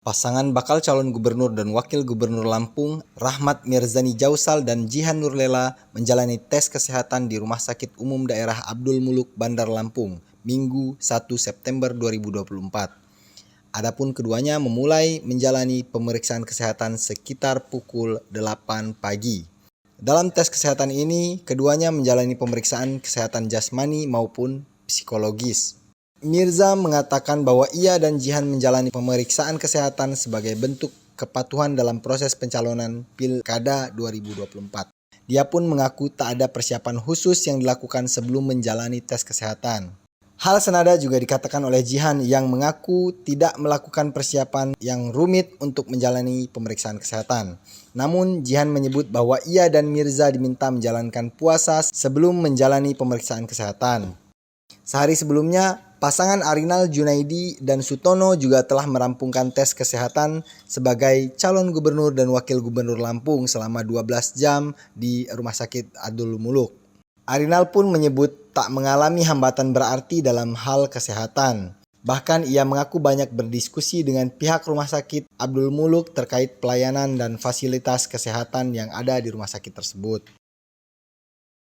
Pasangan bakal calon gubernur dan wakil gubernur Lampung, Rahmat Mirzani Jausal dan Jihan Nurlela menjalani tes kesehatan di Rumah Sakit Umum Daerah Abdul Muluk Bandar Lampung, Minggu 1 September 2024. Adapun keduanya memulai menjalani pemeriksaan kesehatan sekitar pukul 8 pagi. Dalam tes kesehatan ini, keduanya menjalani pemeriksaan kesehatan jasmani maupun psikologis. Mirza mengatakan bahwa ia dan Jihan menjalani pemeriksaan kesehatan sebagai bentuk kepatuhan dalam proses pencalonan Pilkada 2024. Dia pun mengaku tak ada persiapan khusus yang dilakukan sebelum menjalani tes kesehatan. Hal senada juga dikatakan oleh Jihan yang mengaku tidak melakukan persiapan yang rumit untuk menjalani pemeriksaan kesehatan. Namun Jihan menyebut bahwa ia dan Mirza diminta menjalankan puasa sebelum menjalani pemeriksaan kesehatan. Sehari sebelumnya, pasangan Arinal Junaidi dan Sutono juga telah merampungkan tes kesehatan sebagai calon gubernur dan wakil gubernur Lampung selama 12 jam di Rumah Sakit Abdul Muluk. Arinal pun menyebut tak mengalami hambatan berarti dalam hal kesehatan. Bahkan ia mengaku banyak berdiskusi dengan pihak Rumah Sakit Abdul Muluk terkait pelayanan dan fasilitas kesehatan yang ada di rumah sakit tersebut.